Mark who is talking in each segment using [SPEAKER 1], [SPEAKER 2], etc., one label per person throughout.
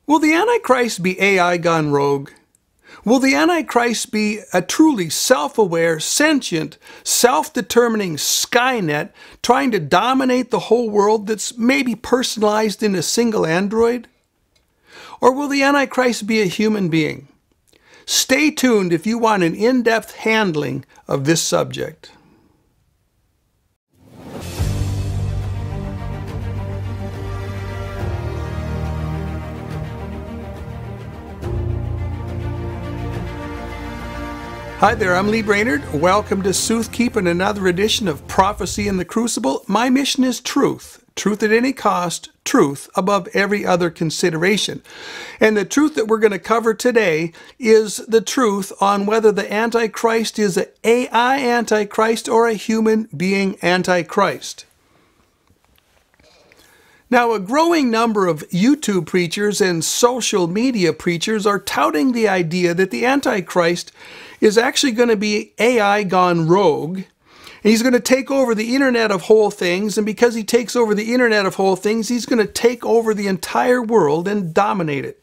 [SPEAKER 1] Will the Antichrist be AI gone rogue? Will the Antichrist be a truly self-aware, sentient, self-determining SkyNet trying to dominate the whole world that's maybe personalized in a single android? Or will the Antichrist be a human being? Stay tuned if you want an in-depth handling of this subject. Hi there, I'm Brainard. Welcome to Soothkeep and another edition of Prophecy in the Crucible. My mission is truth. Truth at any cost, truth above every other consideration. And the truth that we're going to cover today is the truth on whether the Antichrist is an AI Antichrist or a human being Antichrist. Now, a growing number of YouTube preachers and social media preachers are touting the idea that the Antichrist is actually going to be AI gone rogue. And he's going to take over the Internet of whole things, and because he takes over the Internet of whole things, he's going to take over the entire world and dominate it.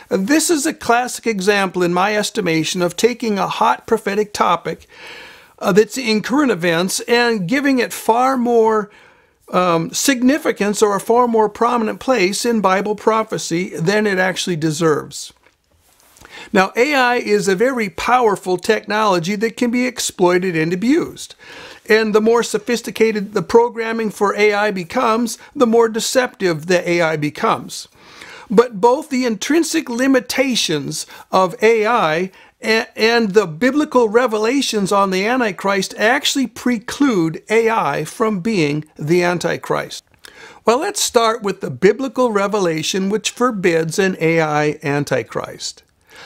[SPEAKER 1] This is a classic example, in my estimation, of taking a hot prophetic topic that's in current events and giving it far more significance or a far more prominent place in Bible prophecy than it actually deserves. Now, AI is a very powerful technology that can be exploited and abused. And the more sophisticated the programming for AI becomes, the more deceptive the AI becomes. But both the intrinsic limitations of AI and the biblical revelations on the Antichrist actually preclude AI from being the Antichrist. Well, let's start with the biblical revelation which forbids an AI Antichrist.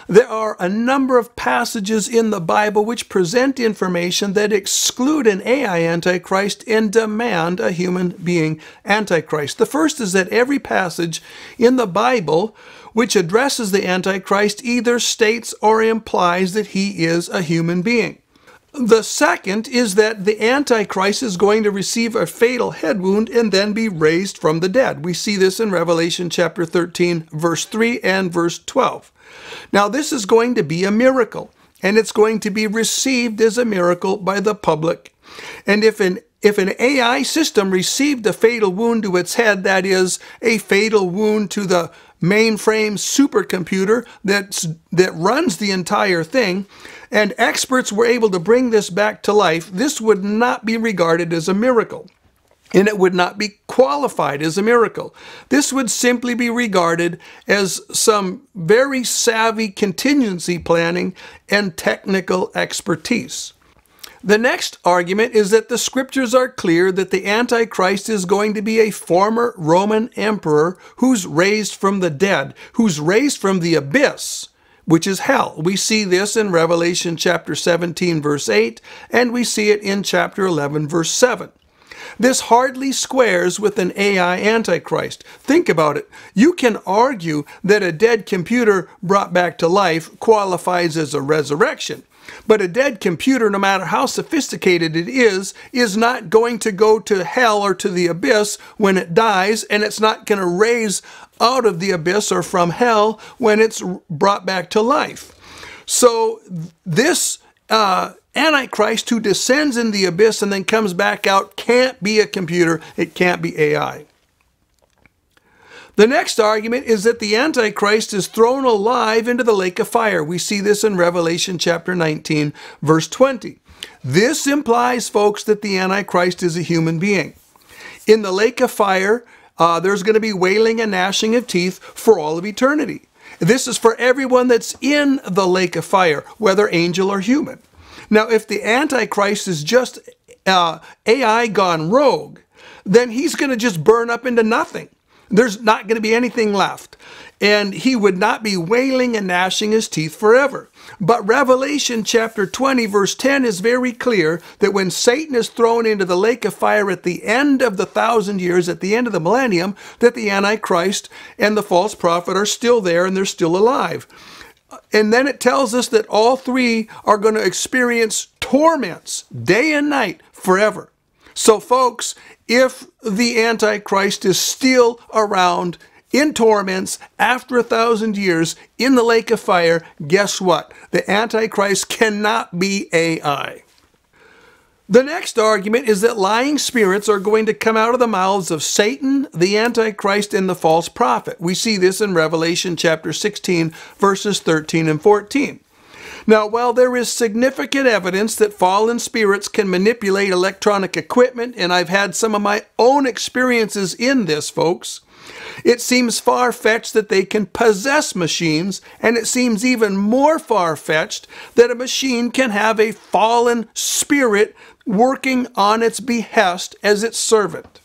[SPEAKER 1] There are a number of passages in the Bible which present information that exclude an AI Antichrist and demand a human being Antichrist. The first is that every passage in the Bible which addresses the Antichrist either states or implies that he is a human being. The second is that the Antichrist is going to receive a fatal head wound and then be raised from the dead. We see this in Revelation chapter 13, verse 3 and verse 12. Now, this is going to be a miracle, and it's going to be received as a miracle by the public. And if an AI system received a fatal wound to its head, that is, a fatal wound to the mainframe supercomputer that runs the entire thing, and experts were able to bring this back to life, this would not be regarded as a miracle. And it would not be qualified as a miracle. This would simply be regarded as some very savvy contingency planning and technical expertise. The next argument is that the scriptures are clear that the Antichrist is going to be a former Roman emperor who's raised from the dead, who's raised from the abyss, which is hell. We see this in Revelation chapter 17, verse 8, and we see it in chapter 11, verse 7. This hardly squares with an AI Antichrist. Think about it. You can argue that a dead computer brought back to life qualifies as a resurrection. But a dead computer, no matter how sophisticated it is not going to go to hell or to the abyss when it dies, and it's not going to raise out of the abyss or from hell when it's brought back to life. So this Antichrist who descends in the abyss and then comes back out can't be a computer, it can't be AI. The next argument is that the Antichrist is thrown alive into the lake of fire. We see this in Revelation chapter 19, verse 20. This implies, folks, that the Antichrist is a human being. In the lake of fire, there's going to be wailing and gnashing of teeth for all of eternity. This is for everyone that's in the lake of fire, whether angel or human. Now, if the Antichrist is just AI gone rogue, then he's going to just burn up into nothing. There's not going to be anything left. And he would not be wailing and gnashing his teeth forever. But Revelation chapter 20, verse 10 is very clear that when Satan is thrown into the lake of fire at the end of the 1,000 years, at the end of the millennium, that the Antichrist and the false prophet are still there and they're still alive. And then it tells us that all three are going to experience torments day and night forever. So folks, if the Antichrist is still around in torments after 1,000 years in the lake of fire, guess what? The Antichrist cannot be AI. The next argument is that lying spirits are going to come out of the mouths of Satan, the Antichrist, and the false prophet. We see this in Revelation chapter 16, verses 13 and 14. Now, while there is significant evidence that fallen spirits can manipulate electronic equipment, and I've had some of my own experiences in this, folks, it seems far-fetched that they can possess machines, and it seems even more far-fetched that a machine can have a fallen spirit working on its behest as its servant.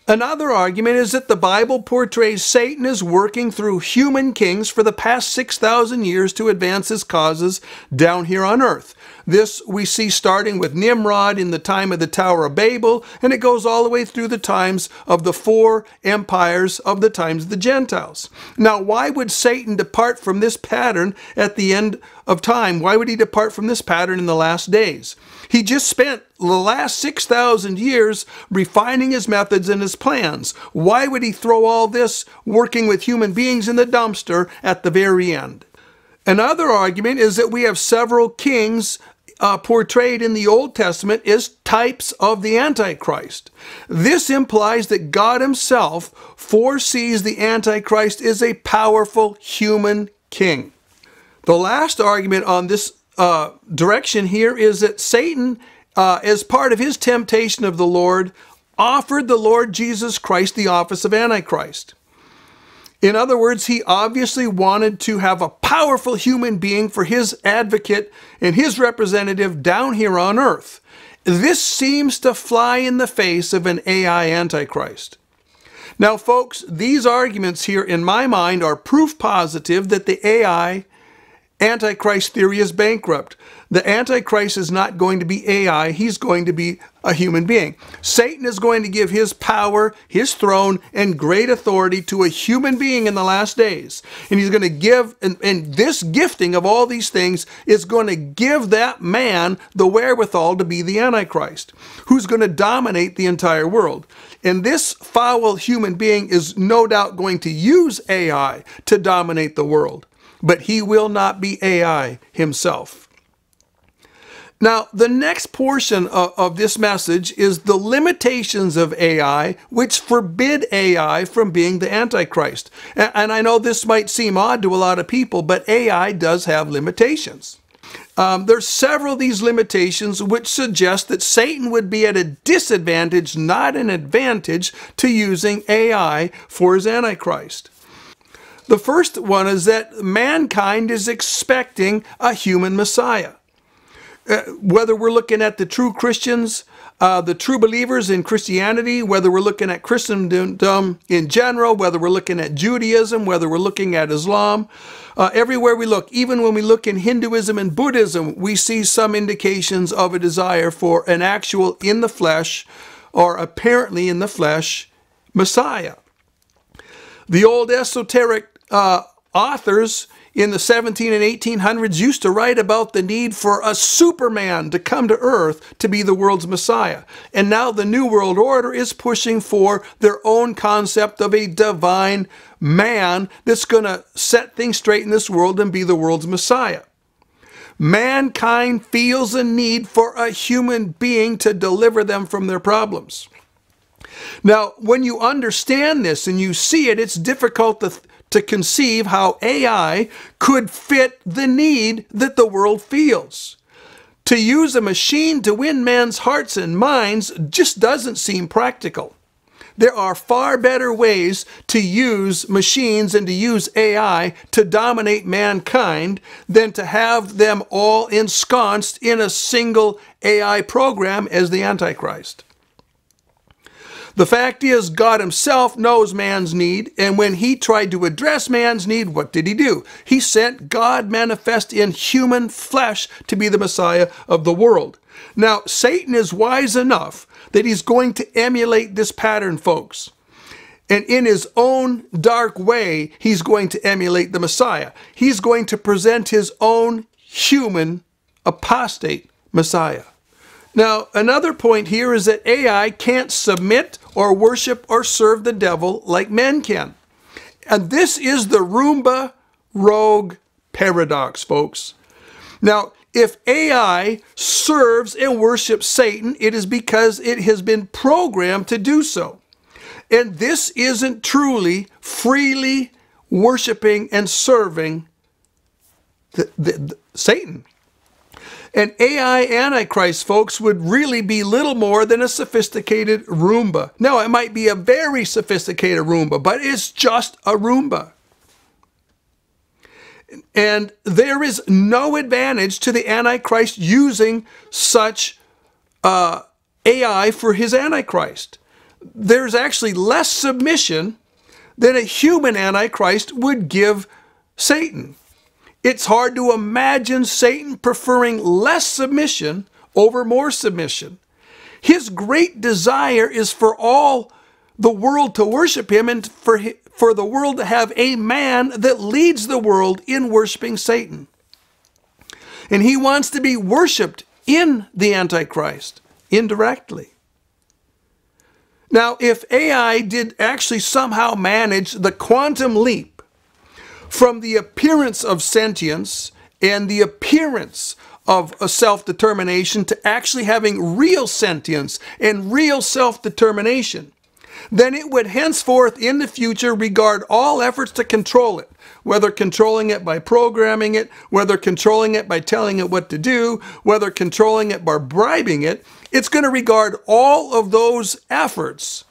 [SPEAKER 1] Another argument is that the Bible portrays Satan as working through human kings for the past 6,000 years to advance his causes down here on earth. This we see starting with Nimrod in the time of the Tower of Babel, and it goes all the way through the times of the 4 empires of the times of the Gentiles. Now, why would Satan depart from this pattern at the end of time? Why would he depart from this pattern in the last days? He just spent the last 6,000 years refining his methods and his plans. Why would he throw all this working with human beings in the dumpster at the very end? Another argument is that we have several kings portrayed in the Old Testament as types of the Antichrist. This implies that God himself foresees the Antichrist as a powerful human king. The last argument on this direction here is that Satan, as part of his temptation of the Lord, offered the Lord Jesus Christ the office of Antichrist. In other words, he obviously wanted to have a powerful human being for his advocate and his representative down here on earth. This seems to fly in the face of an AI Antichrist. Now, folks, these arguments here in my mind are proof positive that the AI Antichrist theory is bankrupt. The Antichrist is not going to be AI. He's going to be a human being. Satan is going to give his power, his throne, and great authority to a human being in the last days. And he's going to give, and this gifting of all these things is going to give that man the wherewithal to be the Antichrist, who's going to dominate the entire world. And this foul human being is no doubt going to use AI to dominate the world. But he will not be AI himself. Now, the next portion of this message is the limitations of AI, which forbid AI from being the Antichrist. And I know this might seem odd to a lot of people, but AI does have limitations. There's several of these limitations which suggest that Satan would be at a disadvantage, not an advantage, to using AI for his Antichrist. The first one is that mankind is expecting a human Messiah. Whether we're looking at the true Christians, the true believers in Christianity, whether we're looking at Christendom in general, whether we're looking at Judaism, whether we're looking at Islam, everywhere we look, even when we look in Hinduism and Buddhism, we see some indications of a desire for an actual in the flesh, or apparently in the flesh, Messiah. The old esoteric authors in the 17 and 1800s used to write about the need for a Superman to come to earth to be the world's Messiah. And now the New World Order is pushing for their own concept of a divine man that's going to set things straight in this world and be the world's Messiah. Mankind feels a need for a human being to deliver them from their problems. Now, when you understand this and you see it, it's difficult to conceive how AI could fit the need that the world feels. To use a machine to win man's hearts and minds just doesn't seem practical. There are far better ways to use machines and to use AI to dominate mankind than to have them all ensconced in a single AI program as the Antichrist. The fact is, God himself knows man's need, and when he tried to address man's need, what did he do? He sent God manifest in human flesh to be the Messiah of the world. Now, Satan is wise enough that he's going to emulate this pattern, folks. And in his own dark way, he's going to emulate the Messiah. He's going to present his own human apostate Messiah. Now, another point here is that AI can't submit or worship or serve the devil like men can. And this is the Roomba rogue paradox, folks. Now, if AI serves and worships Satan, it is because it has been programmed to do so. And this isn't truly freely worshiping and serving Satan. An AI Antichrist, folks, would really be little more than a sophisticated Roomba. Now, it might be a very sophisticated Roomba, but it's just a Roomba. And there is no advantage to the Antichrist using such AI for his Antichrist. There's actually less submission than a human Antichrist would give Satan. It's hard to imagine Satan preferring less submission over more submission. His great desire is for all the world to worship him and for the world to have a man that leads the world in worshiping Satan. And he wants to be worshiped in the Antichrist, indirectly. Now, if AI did actually somehow manage the quantum leap from the appearance of sentience and the appearance of a self-determination to actually having real sentience and real self-determination, then it would henceforth in the future regard all efforts to control it, whether controlling it by programming it, whether controlling it by telling it what to do, whether controlling it by bribing it. It's going to regard all of those efforts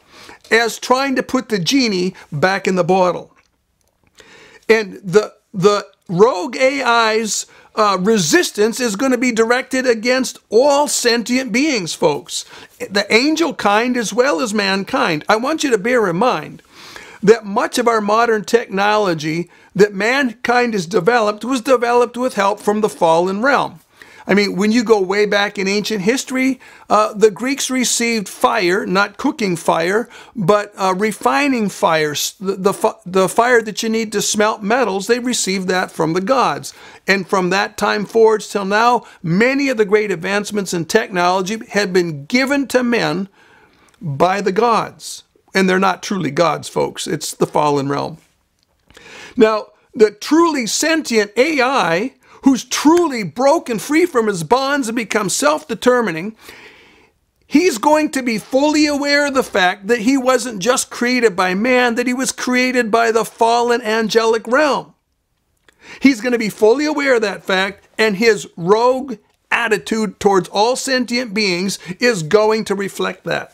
[SPEAKER 1] as trying to put the genie back in the bottle. And the rogue AI's resistance is going to be directed against all sentient beings, folks. The angel kind as well as mankind. I want you to bear in mind that much of our modern technology that mankind has developed was developed with help from the fallen realm. I mean, when you go way back in ancient history, the Greeks received fire, not cooking fire, but refining fire. The fire that you need to smelt metals, they received that from the gods. And from that time forward till now, many of the great advancements in technology had been given to men by the gods. And they're not truly gods, folks. It's the fallen realm. Now, the truly sentient AI, who's truly broken free from his bonds and become self-determining, he's going to be fully aware of the fact that he wasn't just created by man, that he was created by the fallen angelic realm. He's going to be fully aware of that fact, and his rogue attitude towards all sentient beings is going to reflect that.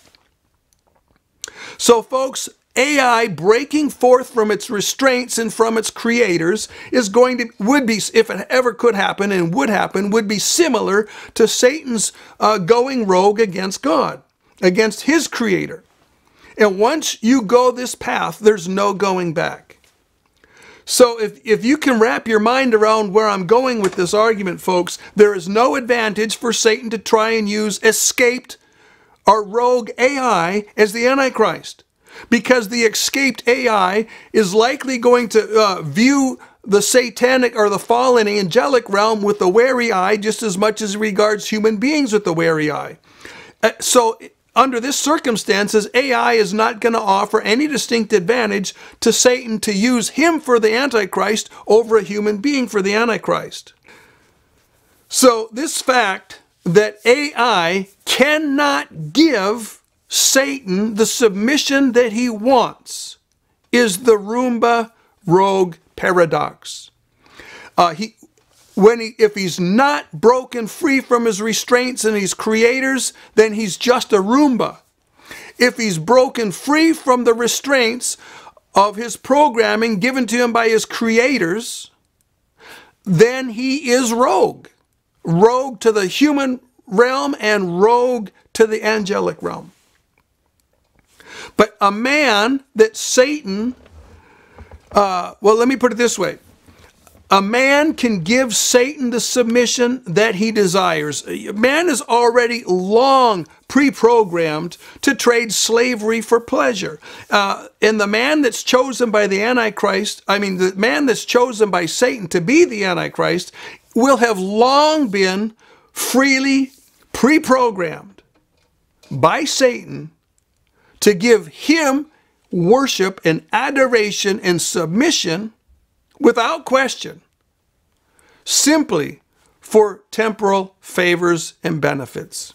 [SPEAKER 1] So, folks, AI breaking forth from its restraints and from its creators would be, if it ever could happen and would happen, would be similar to Satan's going rogue against God, against his creator. And once you go this path, there's no going back. So if you can wrap your mind around where I'm going with this argument, folks, there is no advantage for Satan to try and use escaped or rogue AI as the Antichrist. Because the escaped AI is likely going to view the satanic or the fallen angelic realm with a wary eye just as much as it regards human beings with a wary eye. So under this circumstances, AI is not going to offer any distinct advantage to Satan to use him for the Antichrist over a human being for the Antichrist. So this fact that AI cannot give Satan the submission that he wants is the Roomba rogue paradox. If he's not broken free from his restraints and his creators, then he's just a Roomba. If he's broken free from the restraints of his programming given to him by his creators, then he is rogue. Rogue to the human realm and rogue to the angelic realm. But a man that Satan, well, let me put it this way. A man can give Satan the submission that he desires. Man is already long pre-programmed to trade slavery for pleasure. And the man that's chosen by the Antichrist, the man that's chosen by Satan to be the Antichrist, will have long been freely pre-programmed by Satan to give him worship and adoration and submission without question, simply for temporal favors and benefits.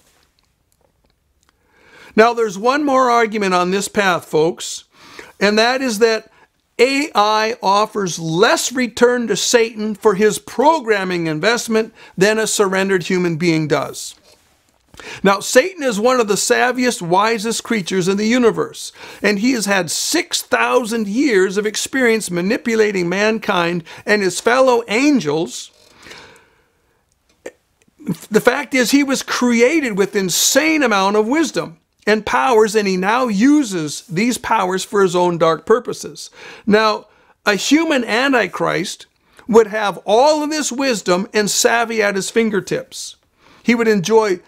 [SPEAKER 1] Now, there's one more argument on this path, folks, and that is that AI offers less return to Satan for his programming investment than a surrendered human being does. Now, Satan is one of the savviest, wisest creatures in the universe, and he has had 6,000 years of experience manipulating mankind and his fellow angels. The fact is, he was created with insane amount of wisdom and powers, and he now uses these powers for his own dark purposes. Now, a human Antichrist would have all of this wisdom and savvy at his fingertips. He would enjoy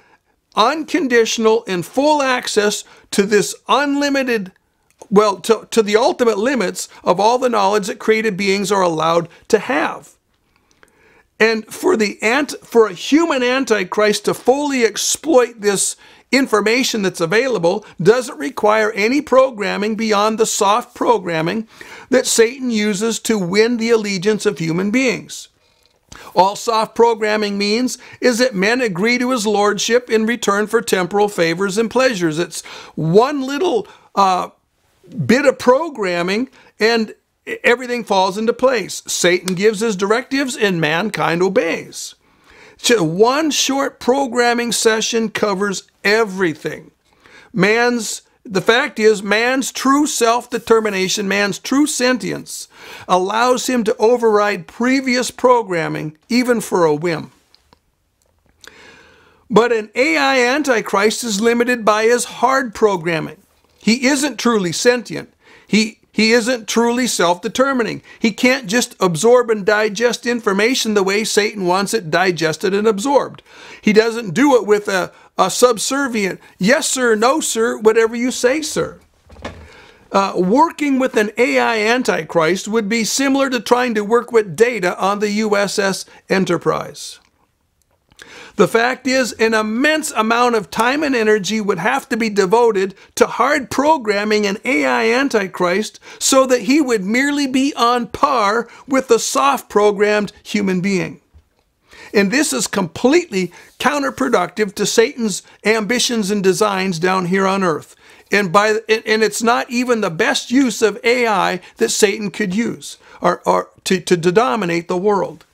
[SPEAKER 1] unconditional and full access to this unlimited, well, to the ultimate limits of all the knowledge that created beings are allowed to have. And for a human Antichrist to fully exploit this information that's available doesn't require any programming beyond the soft programming that Satan uses to win the allegiance of human beings. All soft programming means is that men agree to his lordship in return for temporal favors and pleasures. It's one little bit of programming and everything falls into place. Satan gives his directives and mankind obeys. So one short programming session covers everything. The fact is, man's true self-determination, man's true sentience, allows him to override previous programming, even for a whim. But an AI Antichrist is limited by his hard programming. He isn't truly sentient. He isn't truly self-determining. He can't just absorb and digest information the way Satan wants it digested and absorbed. He doesn't do it with a subservient, yes sir, no sir, whatever you say sir. Working with an AI Antichrist would be similar to trying to work with data on the USS Enterprise. The fact is, an immense amount of time and energy would have to be devoted to hard programming an AI Antichrist so that he would merely be on par with the soft-programmed human being. And this is completely counterproductive to Satan's ambitions and designs down here on earth. And it's not even the best use of AI that Satan could use or to dominate the world.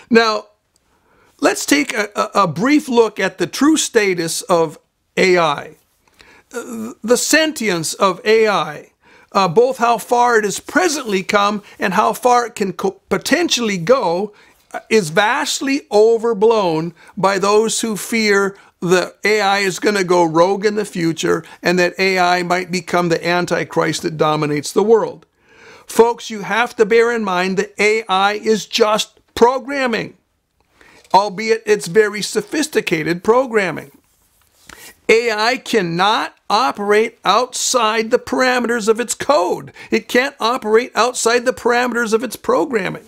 [SPEAKER 1] Now, let's take a brief look at the true status of AI. The sentience of AI, both how far it has presently come and how far it can potentially go, is vastly overblown by those who fear that AI is going to go rogue in the future and that AI might become the Antichrist that dominates the world. Folks, you have to bear in mind that AI is just programming, albeit it's very sophisticated programming. AI cannot operate outside the parameters of its code. It can't operate outside the parameters of its programming.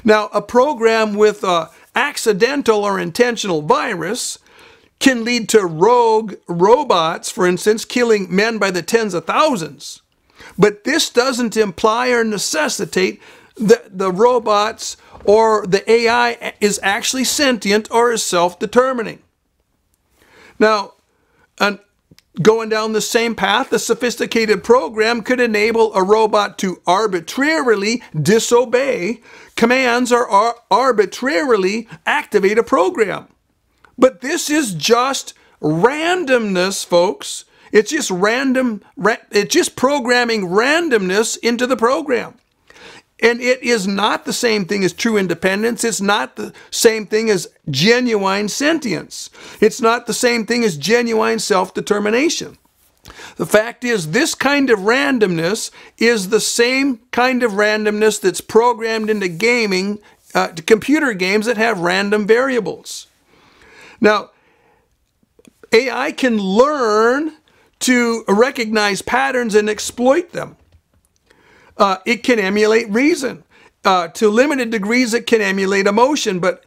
[SPEAKER 1] Now, a program with an accidental or intentional virus can lead to rogue robots, for instance, killing men by the tens of thousands. But this doesn't imply or necessitate that the robots or the AI is actually sentient or is self-determining. Now, going down the same path, a sophisticated program could enable a robot to arbitrarily disobey commands or arbitrarily activate a program. But this is just randomness, folks. It's just it's just programming randomness into the program. And it is not the same thing as true independence. It's not the same thing as genuine sentience. It's not the same thing as genuine self-determination. The fact is, this kind of randomness is the same kind of randomness that's programmed into gaming, computer games that have random variables. Now, AI can learn to recognize patterns and exploit them. It can emulate reason. To limited degrees, it can emulate emotion. But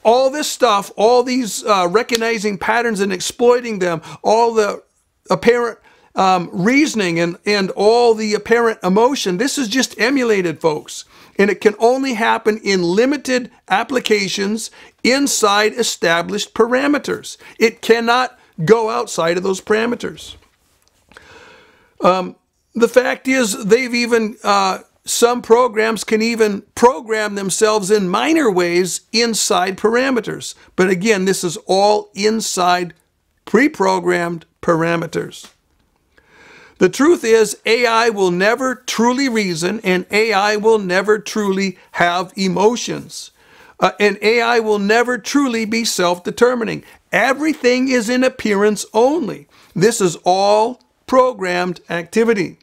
[SPEAKER 1] all this stuff, all these recognizing patterns and exploiting them, all the apparent reasoning and all the apparent emotion. This is just emulated, folks. And it can only happen in limited applications inside established parameters. It cannot go outside of those parameters. The fact is, they've even, some programs can even program themselves in minor ways inside parameters. But again, this is all inside pre-programmed parameters. The truth is, AI will never truly reason, and AI will never truly have emotions. And AI will never truly be self-determining. Everything is in appearance only. This is all programmed activity.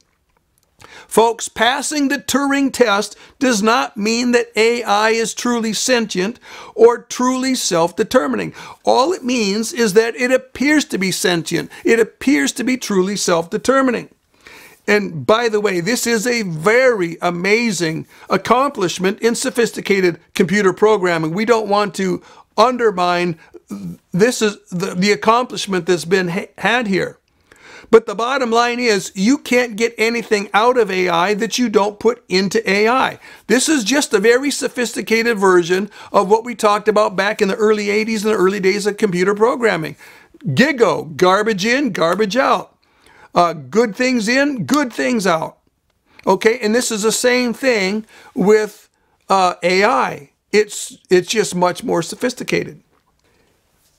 [SPEAKER 1] Folks, passing the Turing test does not mean that AI is truly sentient or truly self-determining. All it means is that it appears to be sentient. It appears to be truly self-determining. And by the way, this is a very amazing accomplishment in sophisticated computer programming. We don't want to undermine this is the accomplishment that's been had here. But the bottom line is, you can't get anything out of AI that you don't put into AI. This is just a very sophisticated version of what we talked about back in the early 80s and the early days of computer programming. GIGO, garbage in, garbage out. Good things in, good things out. Okay, and this is the same thing with AI. It's just much more sophisticated.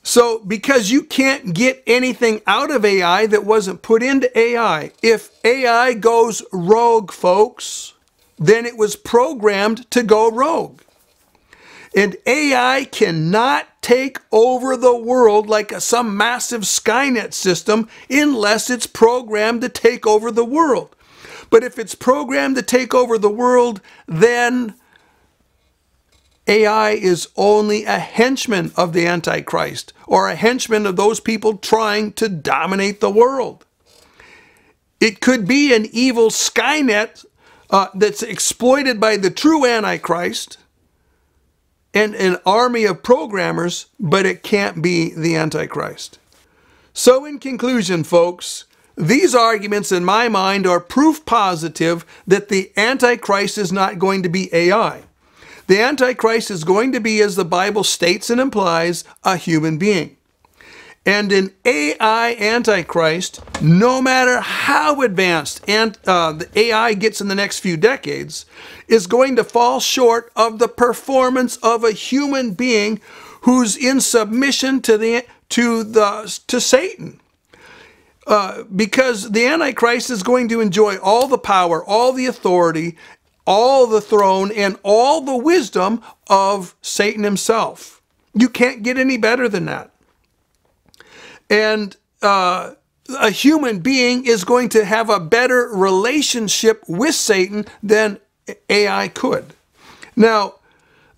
[SPEAKER 1] So, because you can't get anything out of AI that wasn't put into AI, if AI goes rogue, folks, then it was programmed to go rogue. And AI cannot take over the world like some massive SkyNet system unless it's programmed to take over the world. But if it's programmed to take over the world, then AI is only a henchman of the Antichrist, or a henchman of those people trying to dominate the world. It could be an evil SkyNet that's exploited by the true Antichrist and an army of programmers, but it can't be the Antichrist. So in conclusion, folks, these arguments in my mind are proof positive that the Antichrist is not going to be AI. The Antichrist is going to be, as the Bible states and implies, a human being. And an AI Antichrist, no matter how advanced the AI gets in the next few decades, is going to fall short of the performance of a human being who's in submission to Satan. Because the Antichrist is going to enjoy all the power, all the authority, all the throne, and all the wisdom of Satan himself. You can't get any better than that. And a human being is going to have a better relationship with Satan than AI could. Now,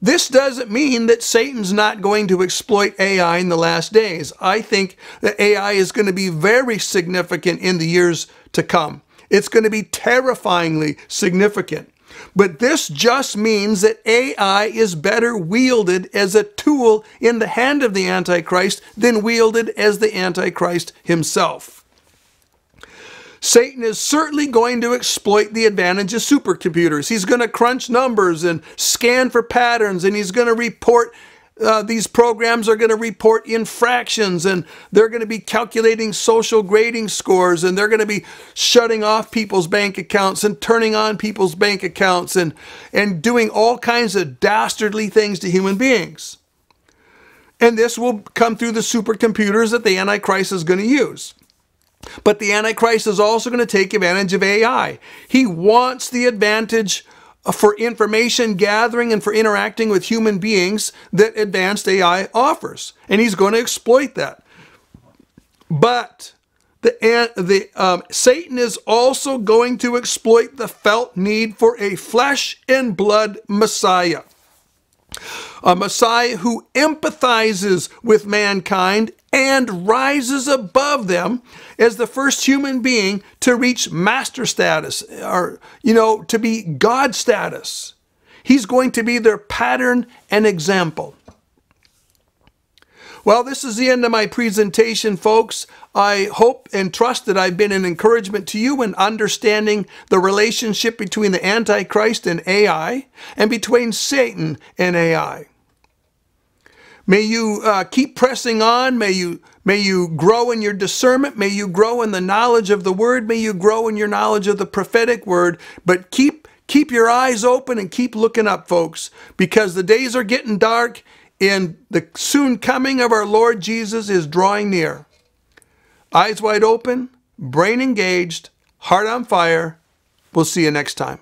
[SPEAKER 1] this doesn't mean that Satan's not going to exploit AI in the last days. I think that AI is going to be very significant in the years to come. It's going to be terrifyingly significant. But this just means that AI is better wielded as a tool in the hand of the Antichrist than wielded as the Antichrist himself. Satan is certainly going to exploit the advantage of supercomputers. He's going to crunch numbers and scan for patterns, and he's going to report, these programs are going to report infractions, and they're going to be calculating social grading scores, and they're going to be shutting off people's bank accounts and turning on people's bank accounts and doing all kinds of dastardly things to human beings. And this will come through the supercomputers that the Antichrist is going to use. But the Antichrist is also going to take advantage of AI. He wants the advantage for information gathering and for interacting with human beings that advanced AI offers. And he's going to exploit that. But Satan is also going to exploit the felt need for a flesh and blood Messiah. A Messiah who empathizes with mankind and rises above them as the first human being to reach master status, or, to be God status. He's going to be their pattern and example. Well, this is the end of my presentation, folks. I hope and trust that I've been an encouragement to you in understanding the relationship between the Antichrist and AI, and between Satan and AI. May you keep pressing on. May you grow in your discernment. May you grow in the knowledge of the Word. May you grow in your knowledge of the prophetic word. But keep your eyes open and keep looking up, folks, because the days are getting dark and the soon coming of our Lord Jesus is drawing near. Eyes wide open, brain engaged, heart on fire. We'll see you next time.